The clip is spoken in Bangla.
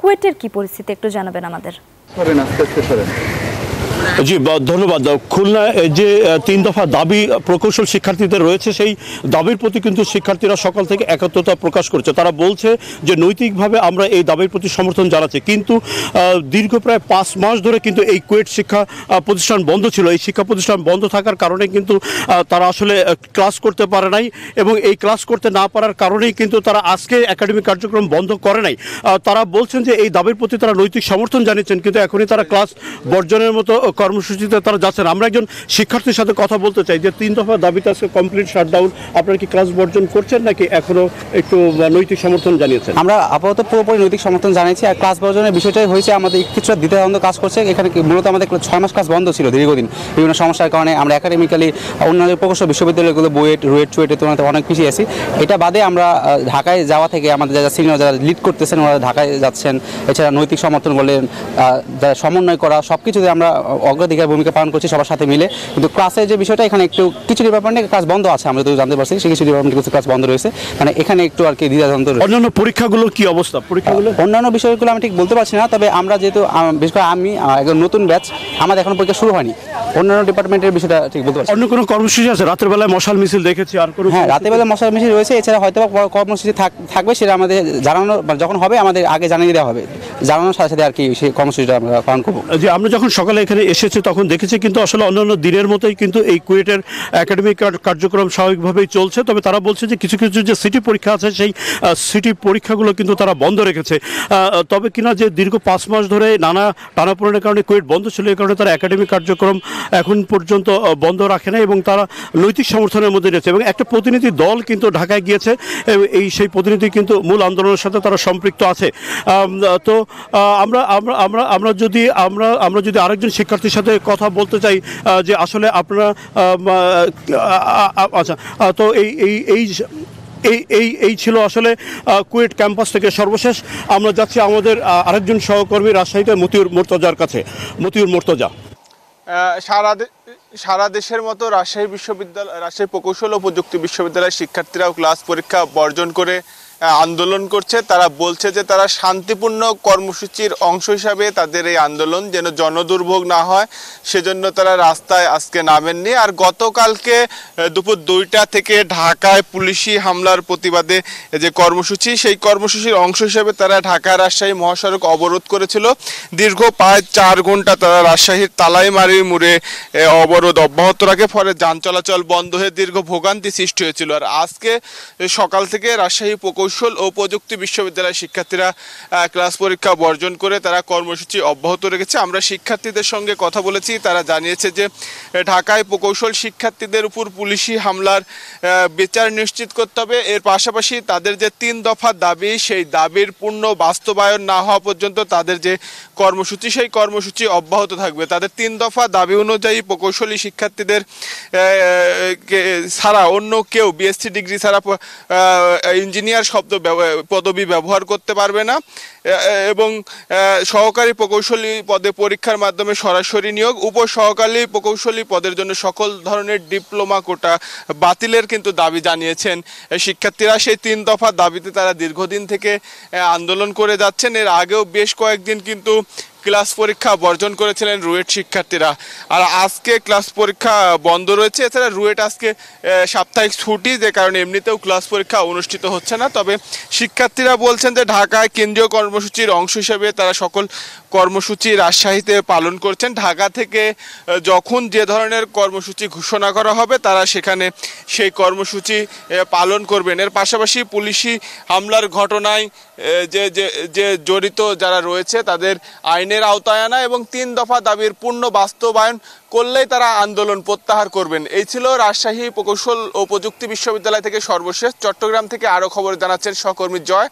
কুয়েটের কি পরিস্থিতি একটু জানাবেন আমাদের। জি ধন্যবাদ। খুলনায় যে 3 দফা দাবি প্রকৌশল শিক্ষার্থীদের রয়েছে, সেই দাবির প্রতি কিন্তু শিক্ষার্থীরা সকাল থেকে একাত্মতা প্রকাশ করছে। তারা বলছে যে নৈতিকভাবে আমরা এই দাবির প্রতি সমর্থন জানাচ্ছি, কিন্তু দীর্ঘ প্রায় 5 মাস ধরে কিন্তু এই কুয়েট শিক্ষা প্রতিষ্ঠান বন্ধ ছিল। এই শিক্ষা প্রতিষ্ঠান বন্ধ থাকার কারণে কিন্তু তারা আসলে ক্লাস করতে পারে নাই, এবং এই ক্লাস করতে না পারার কারণেই কিন্তু তারা আজকে একাডেমিক কার্যক্রম বন্ধ করে নাই। তারা বলছেন যে এই দাবির প্রতি তারা নৈতিক সমর্থন জানিয়েছেন, কিন্তু এখনই তারা ক্লাস বর্জনের মতো কর্মসূচিতে তারা যাচ্ছেন। আমরা একজন শিক্ষার্থীর সাথে কথা বলতে চাই যে 3 দফা দাবিতে আজকে কমপ্লিট শাটডাউন, আপনারা কি ক্লাস বর্জন করছেন নাকি এখনো একটু নৈতিক সমর্থন জানিয়েছেন? আমরা আপাতত পুরোপুরি নৈতিক সমর্থন জানিয়েছি। আর ক্লাস বর্জনের বিষয়টাই হয়েছে আমাদের কিছুটা দ্বিধাদ্বন্দ্ব কাজ করছে। এখানে মূলত আমাদের 6 মাস ক্লাস বন্ধ ছিল দীর্ঘদিন বিভিন্ন সমস্যার কারণে। আমরা একাডেমিক্যালি অন্যান্য প্রকৌশল বিশ্ববিদ্যালয়গুলো বুয়েট রুয়েট চুয়েটের তুলনায় অনেক পিছিয়ে আছি। এটা বাদে আমরা ঢাকায় যাওয়া থেকে আমাদের যারা সিনিয়র যারা লিড করতেছেন ওরা ঢাকায় যাচ্ছেন। এছাড়া নৈতিক সমর্থন বলেন, যারা সমন্বয় করা, সব কিছুতে আমরা অগ্রাধিকার ভূমিকা পালন করছি সবার সাথে মিলে। কিন্তু ক্লাসের যে বিষয়টা এখানে একটু কিছু ডিপার্টমেন্টে ক্লাস বন্ধ আছে, আমরা তো জানতে পারছি সেই কিছু ডিপার্টমেন্টে কিছু ক্লাস বন্ধ রয়েছে, মানে এখানে একটু আর কি দ্বিধাদ্বন্দ্ব রয়েছে। অন্যান্য পরীক্ষাগুলোর কি অবস্থা? অন্যান্য বিষয়গুলো আমি ঠিক বলতে পারছি না, তবে আমরা যেহেতু বিশেষ করে আমি একজন নতুন ব্যাচ, আমাদের এখনো পরীক্ষা শুরু হয়নি। অন্যান্য ডিপার্টমেন্টের বিষয়টা ঠিক বলতে পারছি। অন্য কোনো কর্মসূচি আছে? রাতের বেলায় মশাল মিছিল দেখেছি, আর কোনো? হ্যাঁ, রাতের বেলায় মশাল মিছিল রয়েছে। এছাড়া হয়তো কর্মসূচি থাকবে, সেটা আমাদের জানানো যখন হবে আমাদের আগে জানিয়ে দেওয়া হবে। জানানোর সাথে সাথে আর কি সেই কর্মসূচিটা আমরা পালন করবো। যে আমরা যখন সকালে এখানে এসেছি তখন দেখেছি কিন্তু আসলে অন্যান্য দিনের মতোই কিন্তু এই কুয়েটের একাডেমিক কার্যক্রম স্বাভাবিকভাবেই চলছে। তবে তারা বলছে যে কিছু কিছু যে সিটি পরীক্ষা আছে সেই সিটি পরীক্ষাগুলো কিন্তু তারা বন্ধ রেখেছে। তবে কিনা যে দীর্ঘ 5 মাস ধরে নানা টানাপোড়েনের কারণে কুয়েট বন্ধ ছিল, এই কারণে তারা একাডেমিক কার্যক্রম এখন পর্যন্ত বন্ধ রাখে না এবং তারা নৈতিক সমর্থনের মধ্যে রয়েছে। এবং একটা প্রতিনিধি দল কিন্তু ঢাকায় গিয়েছে, সেই প্রতিনিধি কিন্তু মূল আন্দোলনের সাথে তারা সম্পৃক্ত আছে। তো আমরা যদি আরেকজন শিক্ষার্থীর সাথে কথা বলতে চাই যে আসলে আপনারা আচ্ছা, তো এই ছিল আসলে কুয়েট ক্যাম্পাস থেকে সর্বশেষ। আমরা যাচ্ছি আমাদের আরেকজন সহকর্মী রাজশাহীতে মতিউর মুর্তজার কাছে। মতিউর মুর্তজা, সারা দেশের মতো রাজশাহী প্রকৌশল ও প্রযুক্তি বিশ্ববিদ্যালয়ের শিক্ষার্থীরাও ক্লাস পরীক্ষা বর্জন করে আন্দোলন করছে। তারা বলছে যে তারা শান্তিপূর্ণ কর্মসূচির অংশ হিসাবে তাদের এই আন্দোলন যেন জনদুর্ভোগ না হয় সেজন্য তারা রাস্তায় আজকে নামেননি। আর গতকালকে দুপুর 2টা থেকে ঢাকায় পুলিশি হামলার প্রতিবাদে যে কর্মসূচি, সেই কর্মসূচির অংশ হিসাবে তারা ঢাকা রাজশাহী মহাসড়ক অবরোধ করেছিল। দীর্ঘ প্রায় 4 ঘন্টা তারা রাজশাহীর তালাইমারির মোড়ে অবরোধ অব্যাহত রাখে, ফলে যান চলাচল বন্ধ হয়ে দীর্ঘ ভোগান্তি সৃষ্টি হয়েছিল। আর আজকে সকাল থেকে রাজশাহী প্রকৌশল ও প্রযুক্তি বিশ্ববিদ্যালয়ের শিক্ষার্থীরা ক্লাস পরীক্ষা বর্জন করে তারা কর্মসূচি অব্যাহত রেখেছে। আমরা শিক্ষার্থীদের সঙ্গে কথা বলেছি, তারা জানিয়েছে যে ঢাকায় প্রকৌশল শিক্ষার্থীদের উপর পুলিশি হামলার বিচার নিশ্চিত করতে হবে। এর পাশাপাশি তাদের যে 3 দফা দাবি, সেই দাবির পূর্ণ বাস্তবায়ন না হওয়া পর্যন্ত তাদের যে কর্মসূচি, সেই কর্মসূচি অব্যাহত থাকবে। তাদের 3 দফা দাবি অনুযায়ী প্রকৌশলী শিক্ষার্থীদের ছাড়া অন্য কেউ বিএসসি ডিগ্রি ছাড়া ইঞ্জিনিয়ার পদবি ব্যবহার করতে পারবে না, এবং সহকারী প্রকৌশলী পদে পরীক্ষার মাধ্যমে সরাসরি নিয়োগ, উপসহকারী প্রকৌশলী পদের জন্য সকল ধরনের ডিপ্লোমা কোটা বাতিলের কিন্তু দাবি জানিয়েছেন শিক্ষার্থীরা। সেই 3 দফা দাবিতে তারা দীর্ঘদিন থেকে আন্দোলন করে যাচ্ছেন। এর আগেও বেশ কয়েকদিন কিন্তু ক্লাস পরীক্ষা বর্জন করেছিলেন রুয়েট শিক্ষার্থীরা। আর আজকে ক্লাস পরীক্ষা বন্ধ রয়েছে। এছাড়া রুয়েট আজকে সাপ্তাহিক ছুটি, যে কারণে এমনিতেও ক্লাস পরীক্ষা অনুষ্ঠিত হচ্ছে না। তবে শিক্ষার্থীরা বলছেন যে ঢাকায় কেন্দ্রীয় কর্মসূচির অংশ হিসেবে তারা সকল কর্মসূচি রাজশাহীতে পালন করছেন। ঢাকা থেকে যখন যে ধরনের কর্মসূচি ঘোষণা করা হবে তারা সেখানে সেই কর্মসূচি পালন করবেন। এর পাশাপাশি পুলিশি হামলার ঘটনায় যে জড়িত যারা রয়েছে তাদের আইনের আওতায় আনা এবং 3 দফা দাবির পূর্ণ বাস্তবায়ন করলেই তারা আন্দোলন প্রত্যাহার করবেন। এই ছিল রাজশাহী প্রকৌশল ও প্রযুক্তি বিশ্ববিদ্যালয় থেকে সর্বশেষ। চট্টগ্রাম থেকে আরও খবর জানাচ্ছেন সহকর্মী জয়।